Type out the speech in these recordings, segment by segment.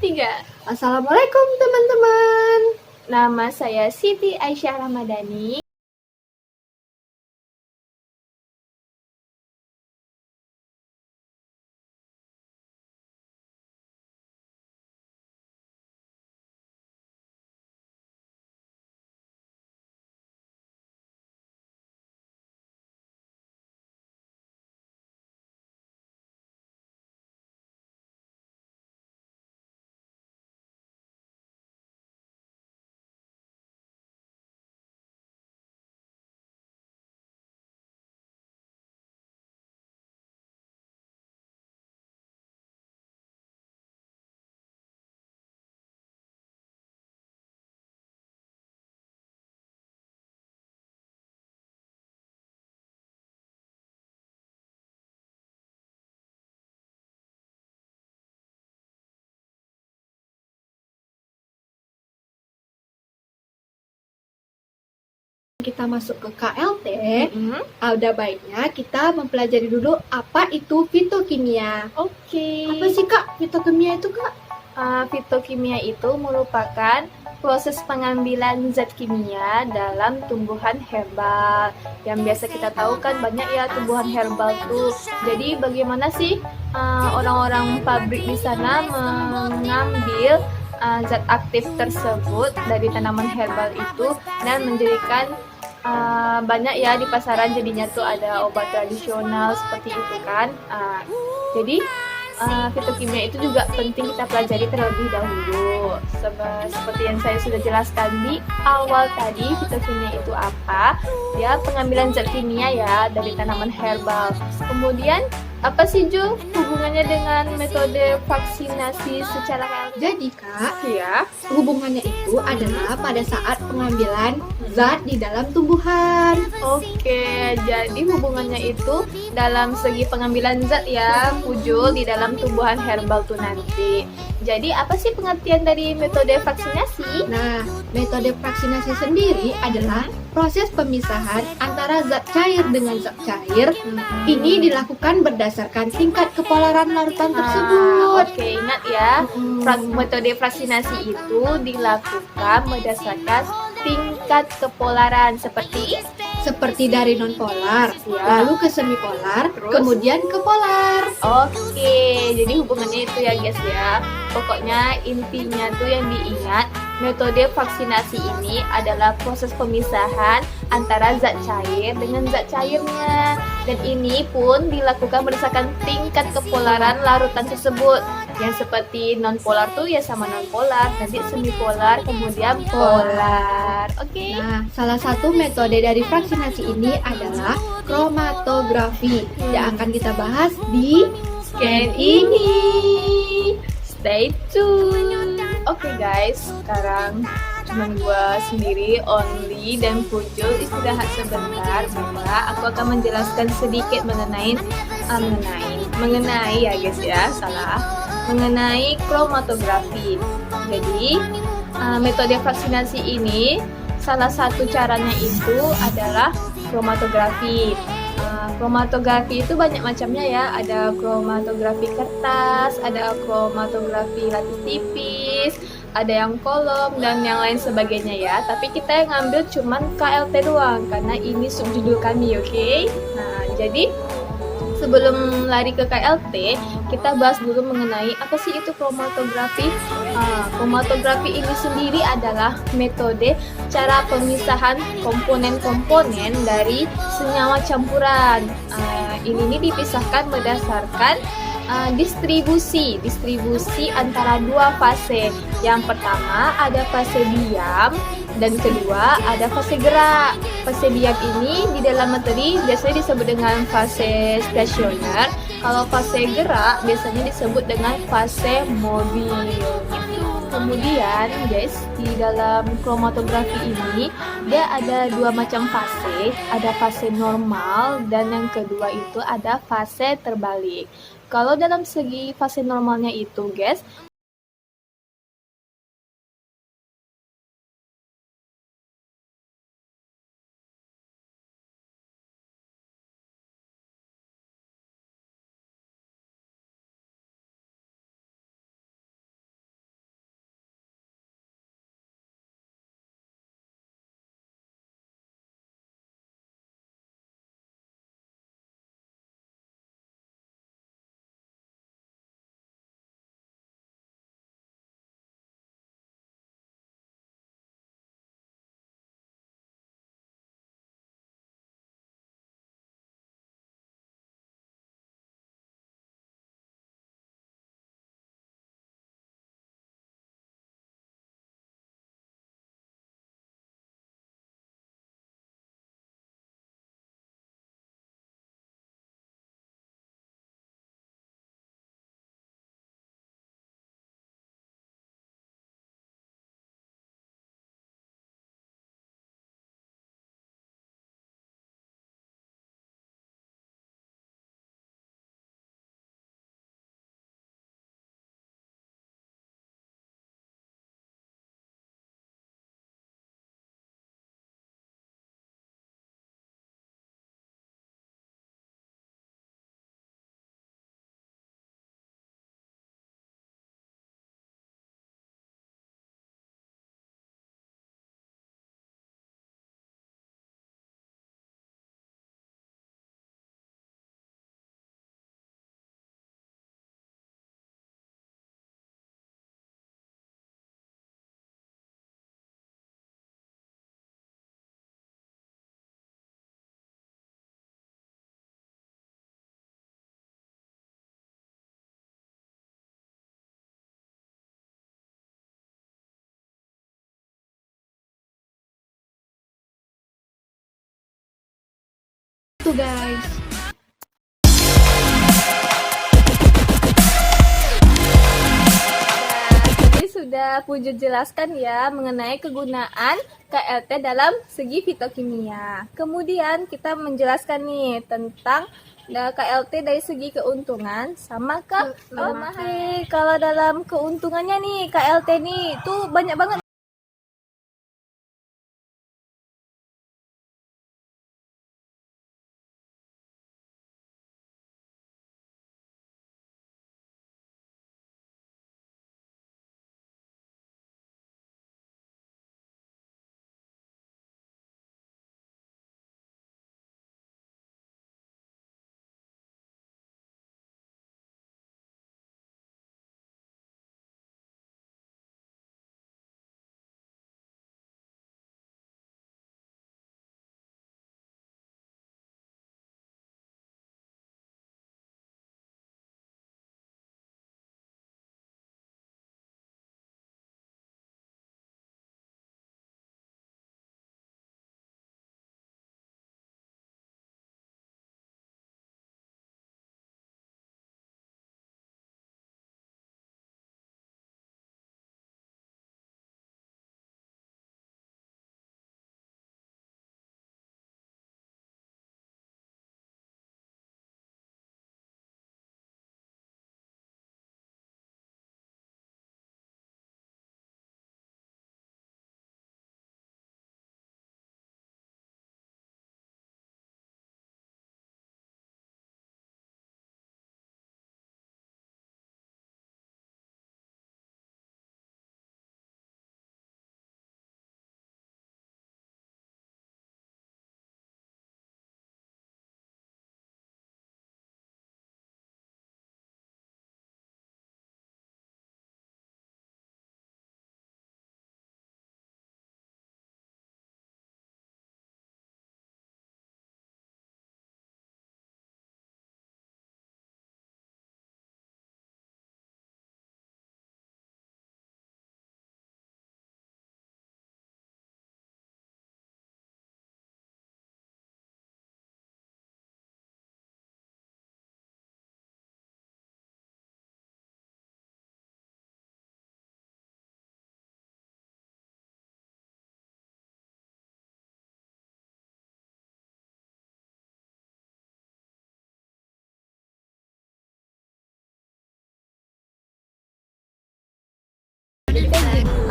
3. Assalamualaikum teman-teman. Nama saya Siti Aisyah Ramadhani. Kita masuk ke KLT, ada baiknya kita mempelajari dulu apa itu fitokimia. Oke. Apa sih Kak fitokimia itu Kak? Fitokimia itu merupakan proses pengambilan zat kimia dalam tumbuhan herbal. Yang biasa kita tahu kan banyak ya tumbuhan herbal tuh. Jadi bagaimana sih orang-orang pabrik di sana mengambil zat aktif tersebut dari tanaman herbal itu dan menjadikan banyak ya di pasaran, jadinya tuh ada obat tradisional seperti itu kan. Jadi fitokimia itu juga penting kita pelajari terlebih dahulu. Seperti yang saya sudah jelaskan di awal tadi, fitokimia itu apa? Ya, pengambilan zat kimia ya dari tanaman herbal. Kemudian apa sih Ju hubungannya dengan metode vaksinasi secara herbal? Jadi Kak, Ya. hubungannya itu adalah pada saat pengambilan zat di dalam tumbuhan. Oke, jadi hubungannya itu dalam segi pengambilan zat ya, Pujul, di dalam tumbuhan herbal tuh nanti. Jadi apa sih pengertian dari metode vaksinasi? Nah, metode vaksinasi sendiri adalah proses pemisahan antara zat cair dengan zat cair. Ini dilakukan berdasarkan tingkat kepolaran larutan tersebut. Oke, ingat ya, metode vaksinasi itu dilakukan berdasarkan tingkat kepolaran seperti dari nonpolar, Ya. lalu ke semipolar, Terus? kemudian ke polar. Oke, jadi hubungannya itu ya guys ya. Pokoknya intinya tuh yang diingat, metode vaksinasi ini adalah proses pemisahan antara zat cair dengan zat cairnya. Dan ini pun dilakukan berdasarkan tingkat kepolaran larutan tersebut. Yang seperti nonpolar tuh ya sama nonpolar, nanti semipolar, kemudian polar. Oke. Nah, salah satu metode dari vaksinasi ini adalah kromatografi yang akan kita bahas di Scan ini. Stay tune. Oke guys, sekarang cuma gua sendiri, Only dan Pujul istirahat sebentar. Maka aku akan menjelaskan sedikit mengenai ya guys ya, mengenai kromatografi. Jadi metode vaksinasi ini salah satu caranya itu adalah kromatografi. Kromatografi itu banyak macamnya ya, ada kromatografi kertas, ada kromatografi lapis tipis, ada yang kolom dan yang lain sebagainya ya. Tapi kita yang ngambil cuman KLT doang karena ini subjudul kami, oke? Nah, jadi sebelum lari ke KLT, kita bahas dulu mengenai apa sih itu kromatografi. Kromatografi ini sendiri adalah metode cara pemisahan komponen-komponen dari senyawa campuran. Ini dipisahkan berdasarkan distribusi antara dua fase. Yang pertama ada fase diam dan kedua ada fase gerak. Fase diam ini di dalam materi biasanya disebut dengan fase stasioner. Kalau fase gerak biasanya disebut dengan fase mobil. Kemudian guys, di dalam kromatografi ini dia ada dua macam fase, ada fase normal dan yang kedua itu ada fase terbalik. Kalau dalam segi fase normalnya itu guys, itu guys. Tadi sudah Puju jelaskan ya mengenai kegunaan KLT dalam segi fitokimia. Kemudian kita menjelaskan nih tentang KLT dari segi keuntungan sama kelemahan. Kalau dalam keuntungannya nih KLT nih tuh banyak banget.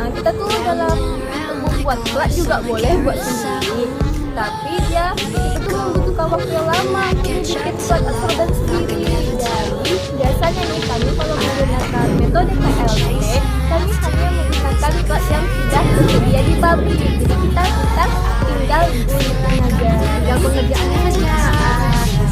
Kita tuh dalam membuat plat juga boleh buat sendiri, tapi itu tuh membutuhkan waktu yang lama untuk bikin plat absorban sendiri. Jadi biasanya nih kami kalau menggunakan metode KLT, kami hanya menggunakan plat yang sudah tersedia di pabrik. Jadi kita tinggal gunting aja, tinggal pengerjaannya saja.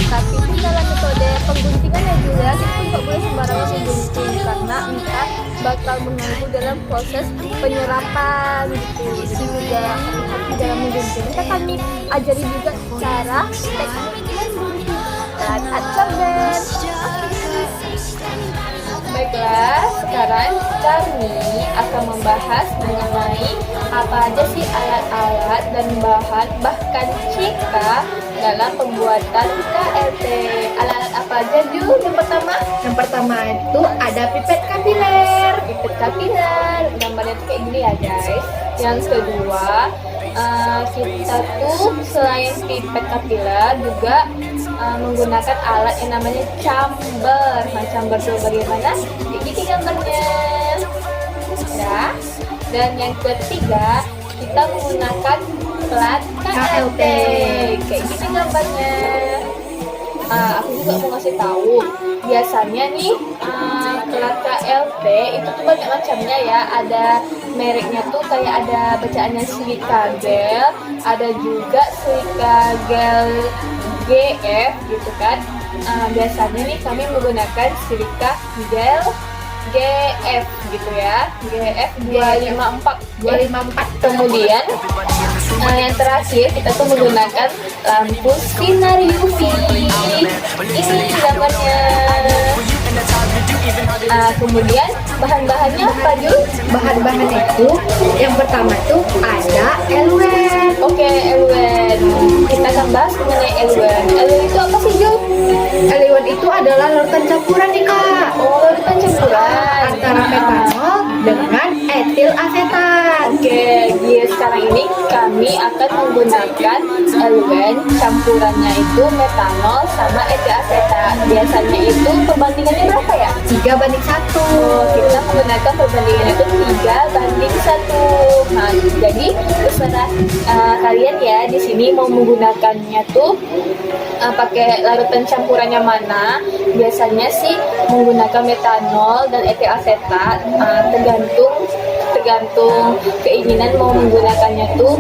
Tapi itu dalam metode pengguntingannya juga kita nggak boleh sembarangan menggunting karena kita bakal mengganggu dalam proses penyerapan gitu. Jadi juga hati dalam menggunting. Kita kami ajari juga cara teknik menggunting plat absorban. Baiklah, sekarang kami akan membahas mengenai apa aja sih alat-alat dan bahan bahkan cika dalam pembuatan KLT. Alat-alat apa aja Ju? Yang pertama itu ada pipet kapiler. Gambarnya tuh kayak gini ya guys. Yang kedua kita tuh selain pipet kapiler juga menggunakan alat yang namanya chamber. Nah, chamber tuh bagaimana? Kayak gini gambarnya. Ya. Dan yang ketiga kita menggunakan plat KLT. Kayak gini gambarnya. Aku juga mau ngasih tahu. Biasanya nih plat KLT itu tuh banyak macamnya ya. Ada mereknya tuh kayak ada bacaannya Silica Gel, ada juga Silica Gel GF gitu kan. Biasanya nih kami menggunakan Silica Gel GF gitu ya, GF 254. Kemudian yang terakhir kita tuh menggunakan lampu sinar UV. Ini gambarnya. Kemudian bahan-bahannya apa Jul? Bahan-bahannya itu yang pertama tuh ada elwen. Oke, elwen. kita akan bahas mengenai L1. L1 itu apa sih, Jo? L1 itu adalah larutan campuran nih kak. Oh, larutan campuran Antara metanol dengan etil asetat. Oke, di sekarang ini kami akan menggunakan L1 campurannya itu metanol sama etil asetat. Biasanya itu perbandingannya berapa ya? 3:1. Oh, kita menggunakan perbandingan itu 3:1. Nah, jadi terserah kalian ya di sini mau menggunakannya tuh pakai larutan campurannya mana. Biasanya sih menggunakan metanol dan etil asetat, tergantung keinginan mau menggunakannya tuh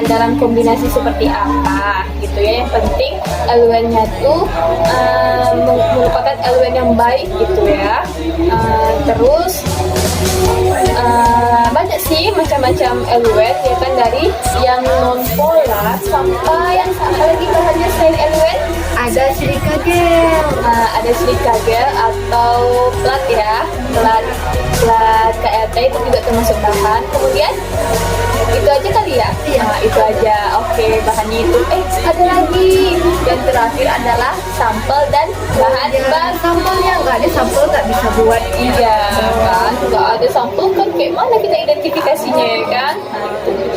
dalam kombinasi seperti apa gitu ya. Yang penting L1-nya tuh merupakan L1 yang baik gitu ya. Terus banyak sih macam-macam L1 ya kan, dari yang non polar sampai yang apa lagi bahannya selain L1? Ada silika gel. Ada silika gel atau plat ya, plat KLT itu juga termasuk bahan. Kemudian itu aja kali ya? Iya. Itu aja. Oke, bahannya itu. Ada lagi. Yang terakhir adalah sampel dan bahan baku. Sampelnya nggak ada sampel nggak bisa buat. Iya kan, nggak ada sampel kan kayak mana kita identifikasinya ya kan?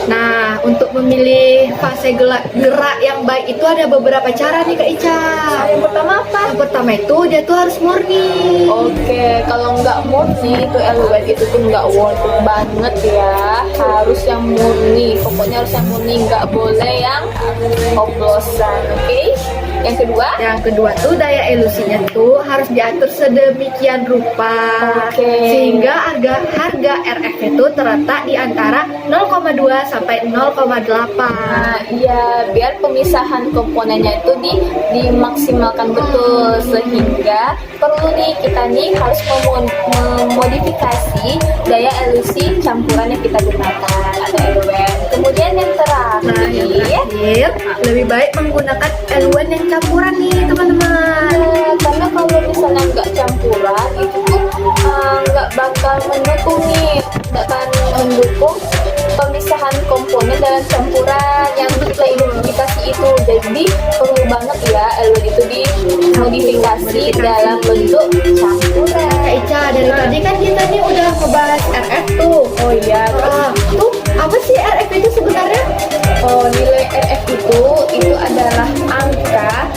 Nah, untuk memilih fase gerak yang baik itu ada beberapa cara nih Kak Ica. Yang pertama apa? Yang pertama itu dia tuh harus murni. Oke, kalau nggak murni itu L1 itu tuh nggak worth it banget ya. Harus yang murni, pokoknya harus yang murni, nggak boleh yang oplosan. Oke. Yang kedua? Yang kedua tuh daya elusinya tuh harus diatur sedemikian rupa. Oke. Sehingga harga RF itu terletak di antara 0,2 sampai 0,8. Iya, biar pemisahan komponennya itu dimaksimalkan betul, sehingga perlu nih kita nih harus memodifikasi daya elusi campuran yang kita gunakan atau L1. Kemudian yang terakhir, Nah, yang terakhir, lebih baik menggunakan L1 yang campuran nih teman-teman. karena kalau misalnya nggak campuran itu tuh nggak bakal mendukung nih, nggak akan mendukung pemisahan komponen dalam campuran yang kita identifikasi itu. Jadi perlu banget ya L1 itu dimodifikasi dalam bentuk campuran. Kak Ica, dari tadi kan kita nih udah ngebahas RF tuh. Oh iya, Tuh, apa sih RF itu sebenarnya? oh, nilai RF itu adalah angka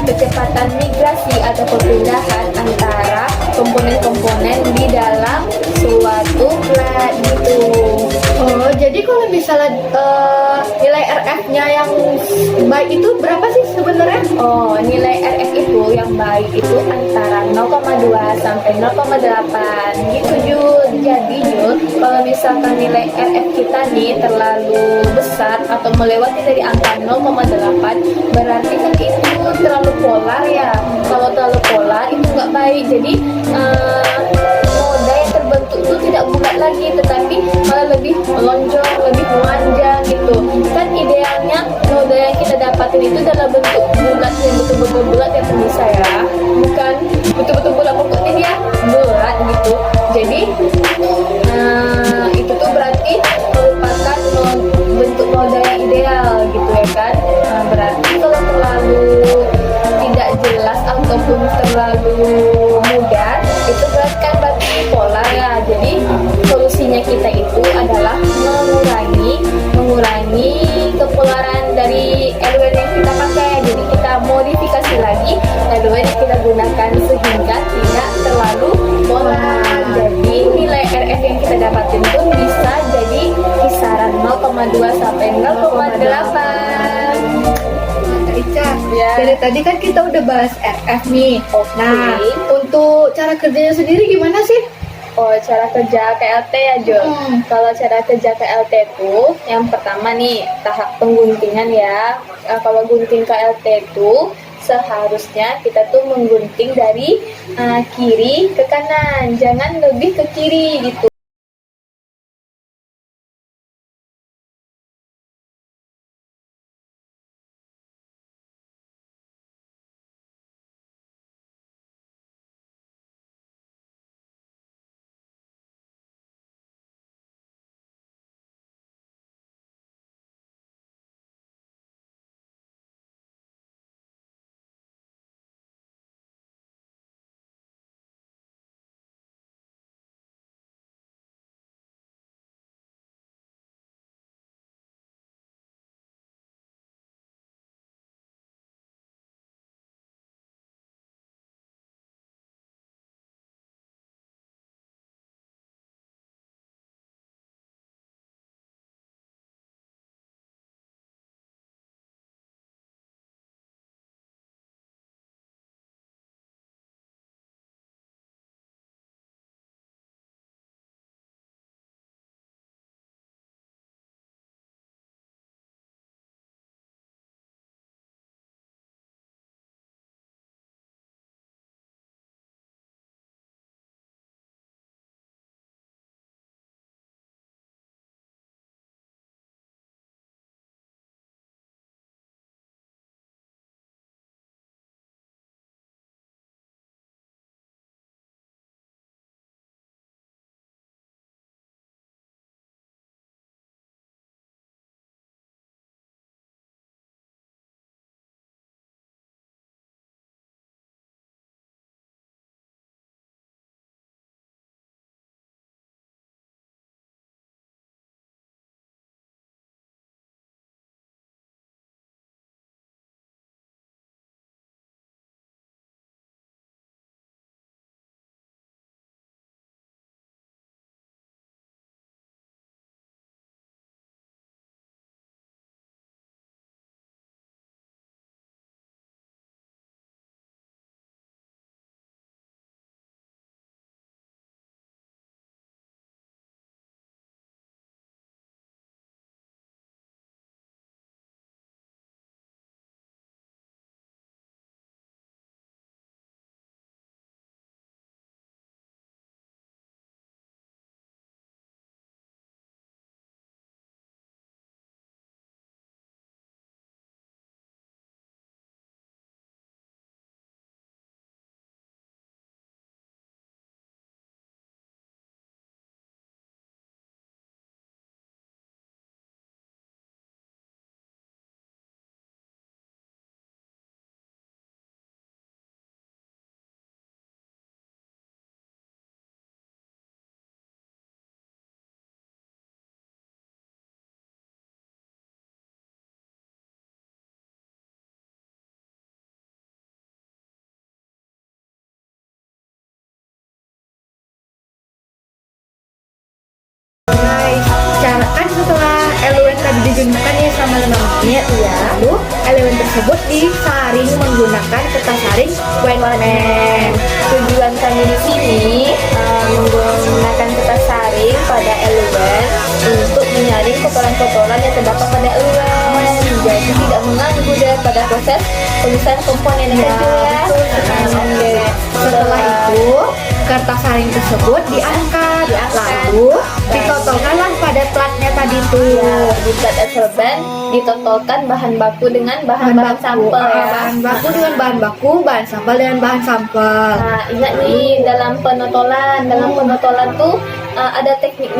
kecepatan migrasi atau perpindahan antara komponen-komponen di dalam suatu plat gitu. Oh, jadi kalau misalnya nilai RF-nya yang baik itu berapa sih sebenarnya? Oh, nilai RF itu yang baik itu antara 0,2 sampai 0,8 gitu Jul. Jadi Jul, kalau misalkan nilai RF kita nih terlalu besar atau melewati dari angka 0,8, berarti kan itu terlalu polar ya. Kalau terlalu polar itu nggak baik. Jadi noda yang terbentuk itu tidak bulat lagi, tetapi malah lebih melonjong, lebih memanjang gitu. Kan idealnya noda yang kita dapatin itu dalam bentuk bulat, yang betul-betul bulat ya pemirsa ya, bukan betul-betul bulat, pokoknya dia bulat gitu. Jadi itu tuh berarti merupakan bentuk noda yang ideal gitu ya kan. Berarti kalau terlalu tidak jelas ataupun terlalu mudah, itu berarti polar ya. Jadi solusinya kita itu adalah mengurangi kepolaran dari L1 yang kita pakai. Jadi kita modifikasi lagi L1 yang kita gunakan sehingga tidak terlalu polar. Jadi nilai RF yang kita dapatin pun bisa jadi kisaran 0,2 sampai 0,8. Ica, Ya. dari tadi kan kita udah bahas RF nih. Oke. Nah, untuk cara kerjanya sendiri gimana sih? Oh, cara kerja KLT ya Jo. Kalau cara kerja KLT itu yang pertama nih tahap pengguntingan ya. Kalau gunting KLT itu seharusnya kita tuh menggunting dari kiri ke kanan, jangan lebih ke kiri gitu. digunakan ya selama 5 menit. Iya. Lalu elemen tersebut disaring menggunakan kertas saring white pen. Tujuan kami di sini menggunakan kertas saring pada elemen untuk menyaring kotoran-kotoran yang terdapat pada elemen. Jadi tidak mengganggu daripada proses tulisan komponen Ya, itu ya. betul sekali. Setelah itu kertas saring tersebut diangkat, lalu ditotolkanlah pada platnya tadi tuh. Di plat absorben ditotolkan bahan baku dengan bahan-bahan sampel ya. Bahan baku dengan bahan baku, bahan sampel dengan bahan sampel. Nah, ingat nih dalam penotolan tuh ada teknik.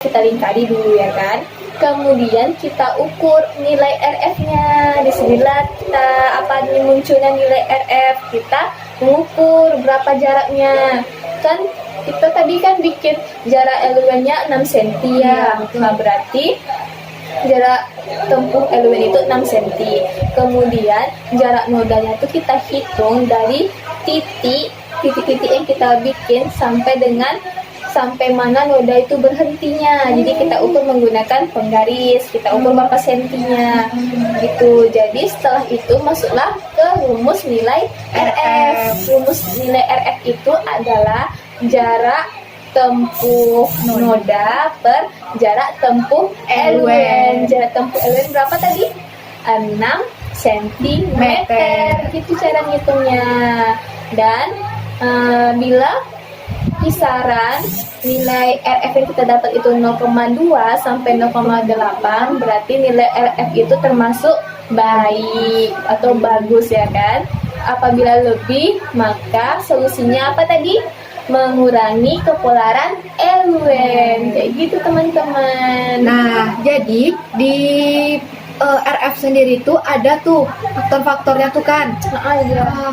Kita lingkari dulu ya kan. Kemudian kita ukur nilai RF-nya. Disinilah kita munculnya nilai RF. Kita mengukur berapa jaraknya. Kan kita tadi kan bikin jarak elemennya 6 cm ya. Nah, berarti jarak tempuh elemen itu 6 cm. Kemudian jarak nodanya itu kita hitung dari titik-titik yang kita bikin sampai mana noda itu berhentinya. Jadi kita ukur menggunakan penggaris, kita ukur berapa sentinya gitu. Jadi setelah itu masuklah ke rumus nilai RF. Rumus nilai RF itu adalah jarak tempuh noda per jarak tempuh elemen. Jarak tempuh elemen berapa tadi? 6 cm. Gitu cara ngitungnya. Dan bila kisaran nilai RF yang kita dapat itu 0,2 sampai 0,8, berarti nilai RF itu termasuk baik atau bagus ya kan. Apabila lebih, maka solusinya apa tadi? Mengurangi kepolaran elemen. Kayak gitu teman-teman. Nah, jadi di RF sendiri tuh ada tuh faktor-faktornya tuh kan.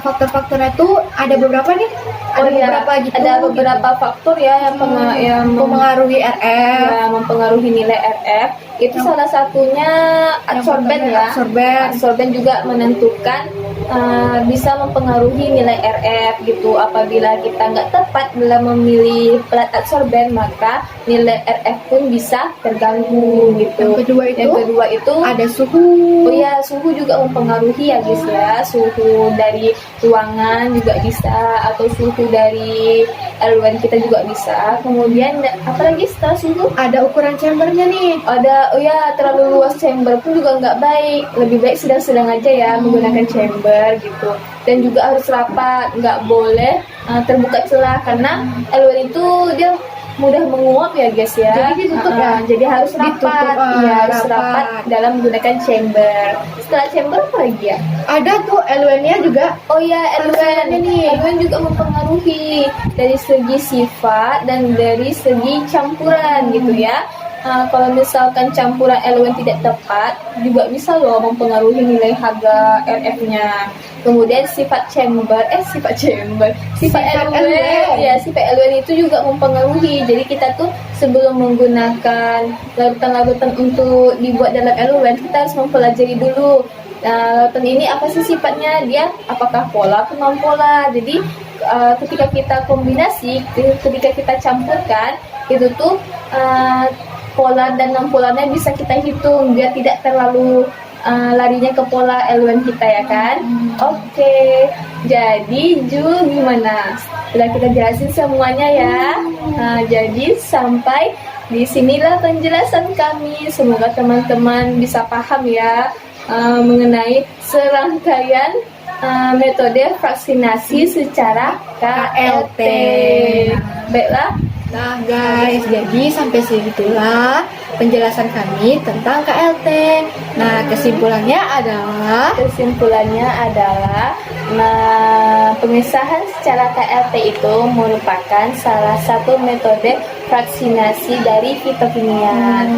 Faktor-faktornya tuh ada beberapa nih. Ada beberapa faktor ya yang mempengaruhi RF. Ya, mempengaruhi nilai RF. Itu salah satunya absorben ya. Absorben Absorben juga menentukan bisa mempengaruhi nilai RF gitu. Apabila kita nggak tepat dalam memilih pelat adsorben, maka nilai RF pun bisa terganggu gitu. Yang kedua itu ada suhu. Oh ya, suhu juga mempengaruhi ya guys ya. Suhu dari ruangan juga bisa, atau suhu dari LWN kita juga bisa. Kemudian apalagi setelah suhu? Ada ukuran chambernya nih. Ada, oh ya, terlalu luas chamber pun juga nggak baik. Lebih baik sedang-sedang aja ya menggunakan chamber gitu. Dan juga harus rapat, nggak boleh terbuka celah, karena LWN itu dia mudah menguap ya guys ya. Jadi ditutup ya. Jadi harus rapat, ya harus rapat dalam menggunakan chamber. Setelah chamber apa lagi ya? Ada tuh LWN-nya juga. Oh ya, LWN juga mempengaruhi dari segi sifat dan dari segi campuran gitu ya. Kalau misalkan campuran LWN tidak tepat, juga bisa loh mempengaruhi nilai harga RF-nya. Kemudian sifat LWN, ya sifat LWN itu juga mempengaruhi. Jadi kita tuh sebelum menggunakan larutan-larutan untuk dibuat dalam LWN, kita harus mempelajari dulu. Larutan ini apa sih sifatnya? Dia apakah pola atau non pola? Jadi ketika kita kombinasi, ketika kita campurkan, itu tuh pola dan non polanya bisa kita hitung biar tidak terlalu larinya ke pola LWN kita ya kan. Oke. Jadi Ju, gimana? Sudah kita jelasin semuanya ya. Jadi sampai di sinilah penjelasan kami. Semoga teman-teman bisa paham ya mengenai serangkaian metode vaksinasi secara KLT. Baiklah. Nah guys, jadi sampai segitulah penjelasan kami tentang KLT. Nah, kesimpulannya adalah pemisahan secara KLT itu merupakan salah satu metode vaksinasi dari fitokimia.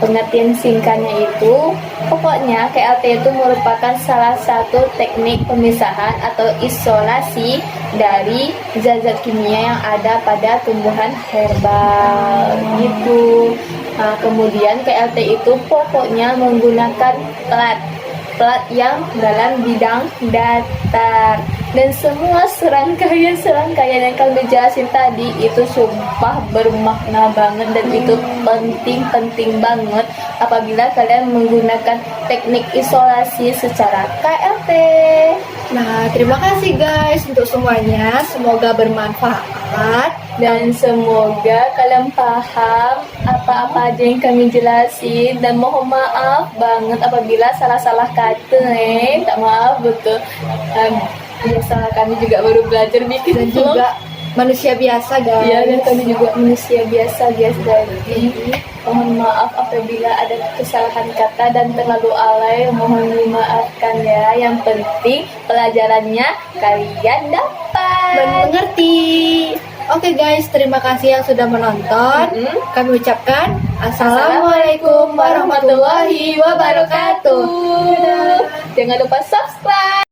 Pengertian singkatnya itu, pokoknya KLT itu merupakan salah satu teknik pemisahan atau isolasi dari zat-zat kimia yang ada pada tumbuhan herbal gitu. Kemudian KLT itu pokoknya menggunakan pelat yang dalam bidang datar, dan semua serangkaian yang kami jelasin tadi itu sumpah bermakna banget, dan itu penting banget apabila kalian menggunakan teknik isolasi secara KLT. Nah, terima kasih guys untuk semuanya. Semoga bermanfaat dan semoga kalian paham apa-apa aja yang kami jelasin, dan mohon maaf banget apabila salah-salah kata. Tak maaf betul. Biasa kami juga baru belajar bikin dan juga manusia biasa guys. Iya, dan kami juga manusia biasa guys. Jadi mohon maaf apabila ada kesalahan kata dan terlalu alay, mohon dimaafkan ya. Yang penting pelajarannya kalian dapat mengerti. Oke guys, terima kasih yang sudah menonton. Kami ucapkan Assalamualaikum warahmatullahi wabarakatuh. Jangan lupa subscribe.